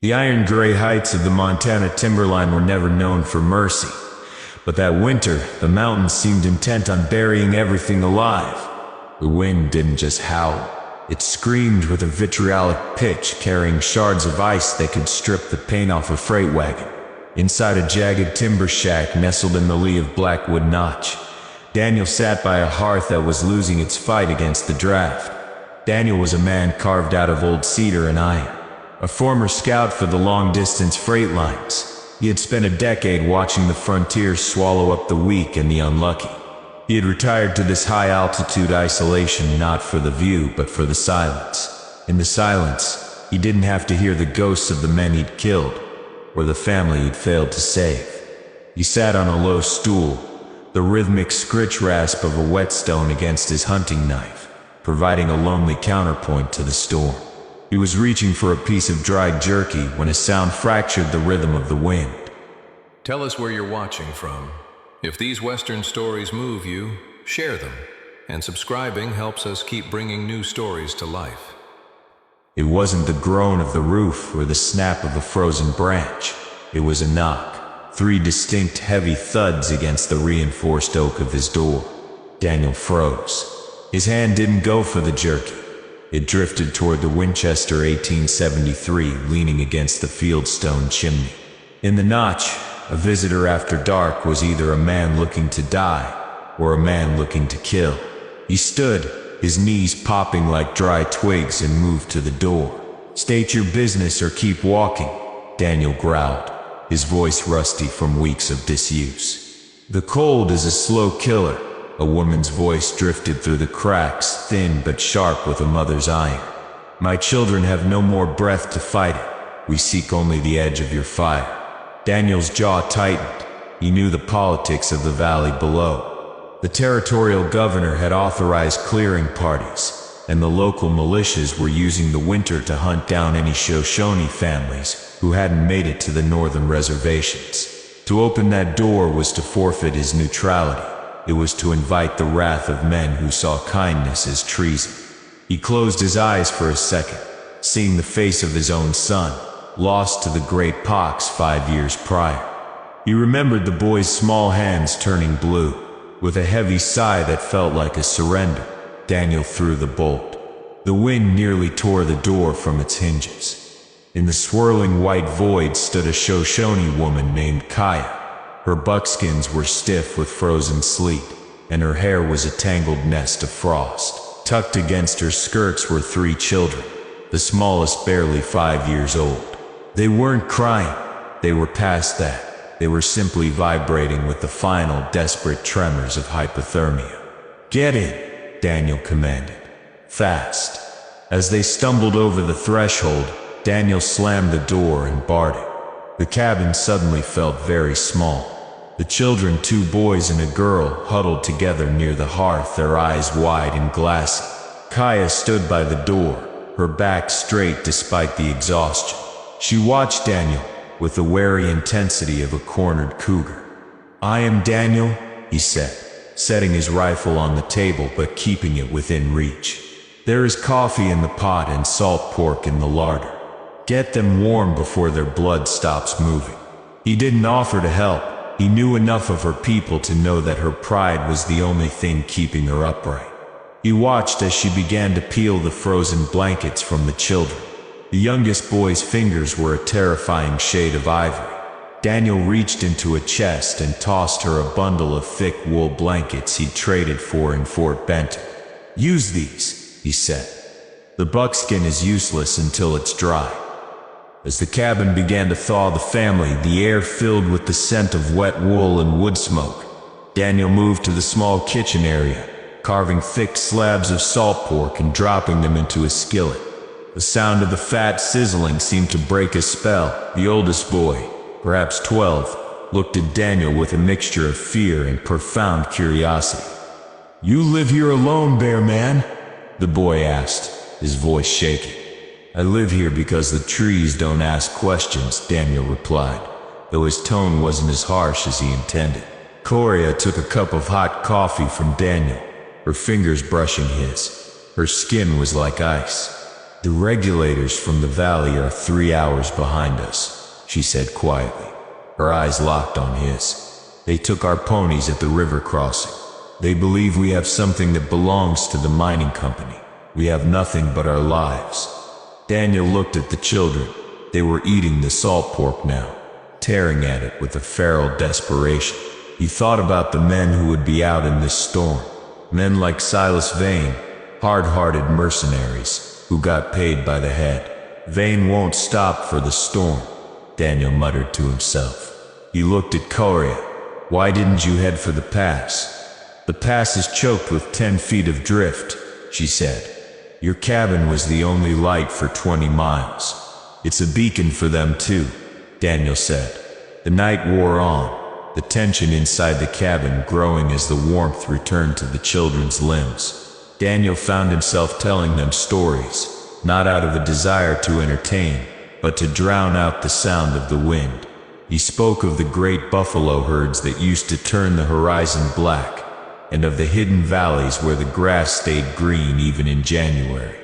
The iron-gray heights of the Montana timberline were never known for mercy. But that winter, the mountains seemed intent on burying everything alive. The wind didn't just howl. It screamed with a vitriolic pitch, carrying shards of ice that could strip the paint off a freight wagon. Inside a jagged timber shack nestled in the lee of Blackwood Notch, Daniel sat by a hearth that was losing its fight against the draft. Daniel was a man carved out of old cedar and iron. A former scout for the long-distance freight lines, he had spent a decade watching the frontier swallow up the weak and the unlucky. He had retired to this high-altitude isolation not for the view but for the silence. In the silence, he didn't have to hear the ghosts of the men he'd killed, or the family he'd failed to save. He sat on a low stool, the rhythmic scritch rasp of a whetstone against his hunting knife, providing a lonely counterpoint to the storm. He was reaching for a piece of dried jerky when a sound fractured the rhythm of the wind. Tell us where you're watching from. If these Western stories move you, share them. And subscribing helps us keep bringing new stories to life. It wasn't the groan of the roof or the snap of a frozen branch. It was a knock. 3 distinct heavy thuds against the reinforced oak of his door. Daniel froze. His hand didn't go for the jerky. It drifted toward the Winchester 1873 leaning against the fieldstone chimney. In the notch, a visitor after dark was either a man looking to die or a man looking to kill. He stood, his knees popping like dry twigs, and moved to the door. "State your business or keep walking," Daniel growled, his voice rusty from weeks of disuse. "The cold is a slow killer." A woman's voice drifted through the cracks, thin but sharp with a mother's iron. "My children have no more breath to fight it. We seek only the edge of your fire." Daniel's jaw tightened. He knew the politics of the valley below. The territorial governor had authorized clearing parties, and the local militias were using the winter to hunt down any Shoshone families who hadn't made it to the northern reservations. To open that door was to forfeit his neutrality. It was to invite the wrath of men who saw kindness as treason. He closed his eyes for a second, seeing the face of his own son, lost to the great pox 5 years prior. He remembered the boy's small hands turning blue. With a heavy sigh that felt like a surrender, Daniel threw the bolt. The wind nearly tore the door from its hinges. In the swirling white void stood a Shoshone woman named Kaya. Her buckskins were stiff with frozen sleet, and her hair was a tangled nest of frost. Tucked against her skirts were 3 children, the smallest barely 5 years old. They weren't crying. They were past that. They were simply vibrating with the final, desperate tremors of hypothermia. "Get in," Daniel commanded. "Fast." As they stumbled over the threshold, Daniel slammed the door and barred it. The cabin suddenly felt very small. The children, 2 boys and a girl, huddled together near the hearth, their eyes wide and glassy. Kaya stood by the door, her back straight despite the exhaustion. She watched Daniel with the wary intensity of a cornered cougar. "I am Daniel," he said, setting his rifle on the table but keeping it within reach. "There is coffee in the pot and salt pork in the larder. Get them warm before their blood stops moving." He didn't offer to help. He knew enough of her people to know that her pride was the only thing keeping her upright. He watched as she began to peel the frozen blankets from the children. The youngest boy's fingers were a terrifying shade of ivory. Daniel reached into a chest and tossed her a bundle of thick wool blankets he'd traded for in Fort Benton. "Use these," he said. "The buckskin is useless until it's dry." As the cabin began to thaw the family, the air filled with the scent of wet wool and wood smoke. Daniel moved to the small kitchen area, carving thick slabs of salt pork and dropping them into a skillet. The sound of the fat sizzling seemed to break a spell. The oldest boy, perhaps 12, looked at Daniel with a mixture of fear and profound curiosity. "You live here alone, Bear Man?" the boy asked, his voice shaking. "I live here because the trees don't ask questions," Daniel replied, though his tone wasn't as harsh as he intended. Coria took a cup of hot coffee from Daniel, her fingers brushing his. Her skin was like ice. "The regulators from the valley are 3 hours behind us," she said quietly. Her eyes locked on his. "They took our ponies at the river crossing. They believe we have something that belongs to the mining company. We have nothing but our lives." Daniel looked at the children. They were eating the salt pork now, tearing at it with a feral desperation. He thought about the men who would be out in this storm. Men like Silas Vane, hard-hearted mercenaries who got paid by the head. "Vane won't stop for the storm," Daniel muttered to himself. He looked at Coria. "Why didn't you head for the pass?" "The pass is choked with 10 feet of drift," she said. "Your cabin was the only light for 20 miles. It's a beacon for them too," Daniel said. The night wore on, the tension inside the cabin growing as the warmth returned to the children's limbs. Daniel found himself telling them stories, not out of a desire to entertain, but to drown out the sound of the wind. He spoke of the great buffalo herds that used to turn the horizon black, and of the hidden valleys where the grass stayed green even in January.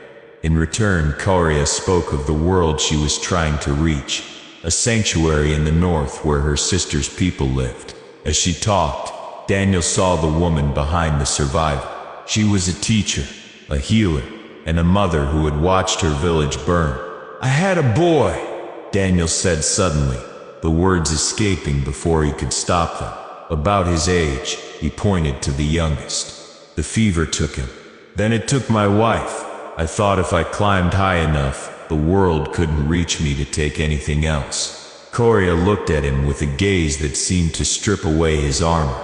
In return, Coria spoke of the world she was trying to reach, a sanctuary in the north where her sister's people lived. As she talked, Daniel saw the woman behind the survivor. She was a teacher, a healer, and a mother who had watched her village burn. "I had a boy," Daniel said suddenly, the words escaping before he could stop them. "About his age," he pointed to the youngest. "The fever took him. Then it took my wife. I thought if I climbed high enough, the world couldn't reach me to take anything else." Coria looked at him with a gaze that seemed to strip away his armor.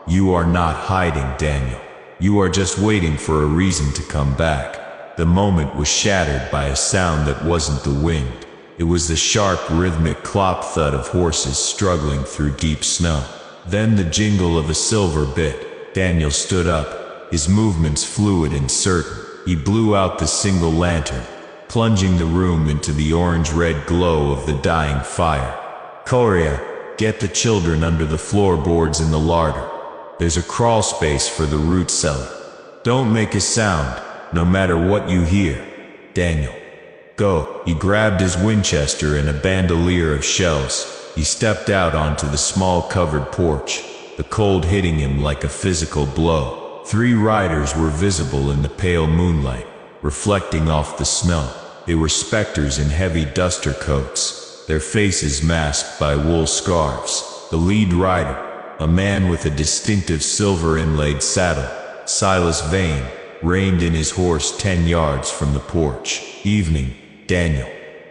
"You are not hiding, Daniel. You are just waiting for a reason to come back." The moment was shattered by a sound that wasn't the wind. It was the sharp, rhythmic clop thud of horses struggling through deep snow. Then the jingle of a silver bit. Daniel stood up, his movements fluid and certain. He blew out the single lantern, plunging the room into the orange-red glow of the dying fire. "Coria, get the children under the floorboards in the larder. There's a crawl space for the root cellar. Don't make a sound, no matter what you hear. Daniel, go." He grabbed his Winchester and a bandolier of shells. He stepped out onto the small covered porch, the cold hitting him like a physical blow. 3 riders were visible in the pale moonlight, reflecting off the snow. They were specters in heavy duster coats, their faces masked by wool scarves. The lead rider, a man with a distinctive silver-inlaid saddle, Silas Vane, reined in his horse 10 yards from the porch. "Evening, Daniel,"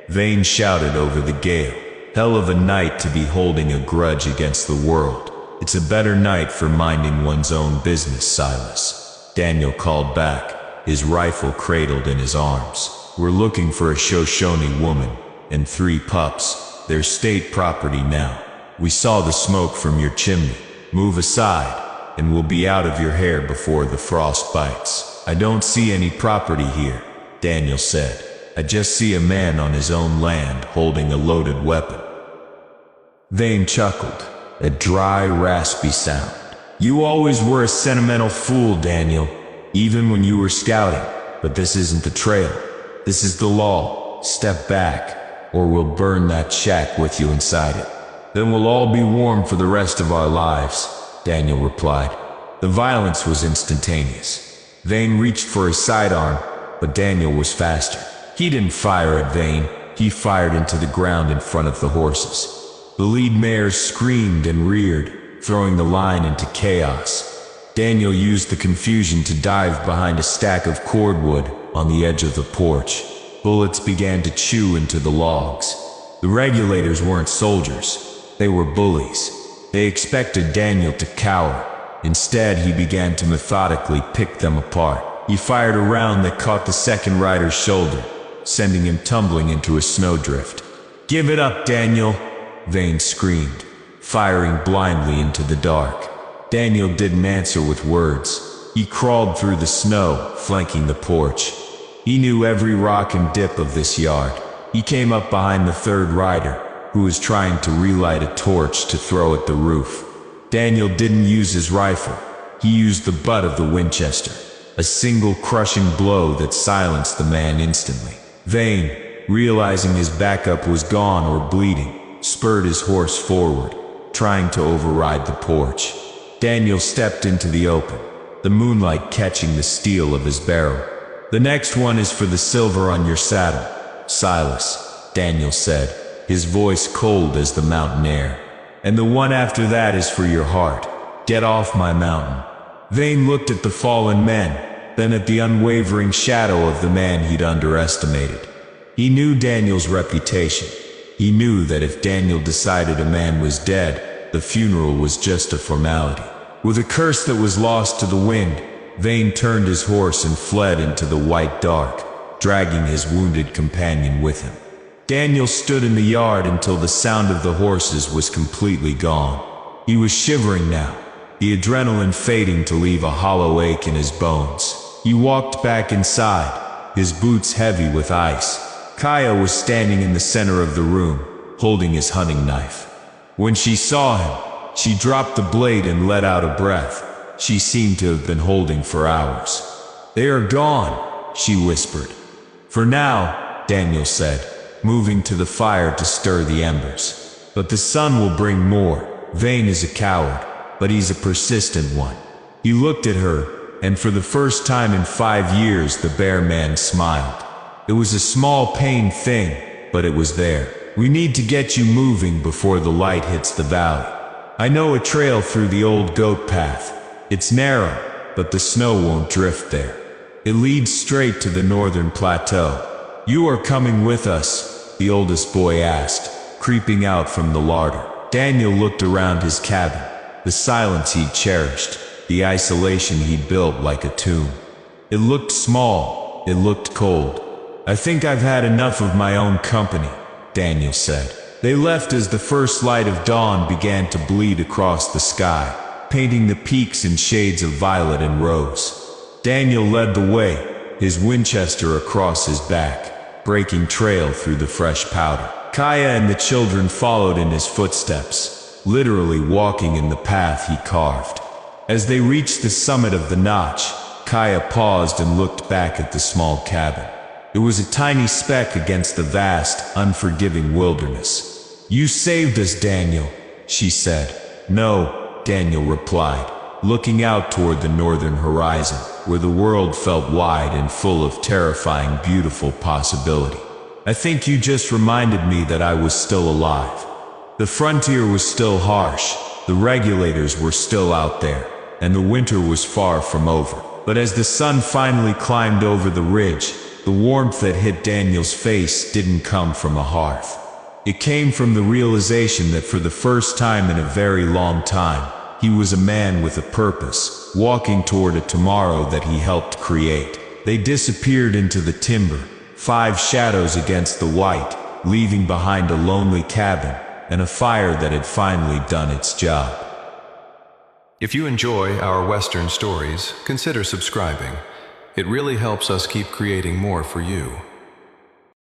Vane shouted over the gale. "Hell of a night to be holding a grudge against the world. It's a better night for minding one's own business, Silas," Daniel called back, his rifle cradled in his arms. "We're looking for a Shoshone woman and 3 pups. They're state property now. We saw the smoke from your chimney. Move aside, and we'll be out of your hair before the frost bites." "I don't see any property here," Daniel said. "I just see a man on his own land holding a loaded weapon." Vane chuckled, a dry, raspy sound. "You always were a sentimental fool, Daniel, even when you were scouting. But this isn't the trail. This is the law. Step back, or we'll burn that shack with you inside it. Then we'll all be warm for the rest of our lives," Daniel replied. The violence was instantaneous. Vane reached for his sidearm, but Daniel was faster. He didn't fire at Vane. He fired into the ground in front of the horses. The lead mares screamed and reared, throwing the line into chaos. Daniel used the confusion to dive behind a stack of cordwood on the edge of the porch. Bullets began to chew into the logs. The regulators weren't soldiers. They were bullies. They expected Daniel to cower. Instead, he began to methodically pick them apart. He fired a round that caught the second rider's shoulder, sending him tumbling into a snowdrift. "Give it up, Daniel," Vane screamed, firing blindly into the dark. Daniel didn't answer with words. He crawled through the snow, flanking the porch. He knew every rock and dip of this yard. He came up behind the third rider, who was trying to relight a torch to throw at the roof. Daniel didn't use his rifle. He used the butt of the Winchester, a single crushing blow that silenced the man instantly. Vane, realizing his backup was gone or bleeding, spurred his horse forward, trying to override the porch. Daniel stepped into the open, the moonlight catching the steel of his barrel. "The next one is for the silver on your saddle, Silas," Daniel said, his voice cold as the mountain air. "And the one after that is for your heart. Get off my mountain." Vane looked at the fallen men, then at the unwavering shadow of the man he'd underestimated. He knew Daniel's reputation. He knew that if Daniel decided a man was dead, the funeral was just a formality. With a curse that was lost to the wind, Vane turned his horse and fled into the white dark, dragging his wounded companion with him. Daniel stood in the yard until the sound of the horses was completely gone. He was shivering now, the adrenaline fading to leave a hollow ache in his bones. He walked back inside, his boots heavy with ice. Kaya was standing in the center of the room, holding his hunting knife. When she saw him, she dropped the blade and let out a breath she seemed to have been holding for hours. "They are gone," she whispered. "For now," Daniel said, moving to the fire to stir the embers. "But the sun will bring more." Vane is a coward, but he's a persistent one. He looked at her, and for the first time in 5 years the bear man smiled. It was a small pain thing, but it was there. "We need to get you moving before the light hits the valley. I know a trail through the old goat path. It's narrow, but the snow won't drift there. It leads straight to the northern plateau." "You are coming with us?" the oldest boy asked, creeping out from the larder. Daniel looked around his cabin, the silence he'd cherished, the isolation he'd built like a tomb. It looked small, it looked cold. "I think I've had enough of my own company," Daniel said. They left as the first light of dawn began to bleed across the sky, painting the peaks in shades of violet and rose. Daniel led the way, his Winchester across his back, breaking trail through the fresh powder. Kaya and the children followed in his footsteps, literally walking in the path he carved. As they reached the summit of the notch, Kaya paused and looked back at the small cabin. It was a tiny speck against the vast, unforgiving wilderness. "You saved us, Daniel," she said. "No," Daniel replied, looking out toward the northern horizon, where the world felt wide and full of terrifying, beautiful possibility. "I think you just reminded me that I was still alive. The frontier was still harsh, the regulators were still out there, and the winter was far from over." But as the sun finally climbed over the ridge, the warmth that hit Daniel's face didn't come from a hearth. It came from the realization that for the first time in a very long time, he was a man with a purpose, walking toward a tomorrow that he helped create. They disappeared into the timber, 5 shadows against the white, leaving behind a lonely cabin and a fire that had finally done its job. If you enjoy our Western stories, consider subscribing. It really helps us keep creating more for you.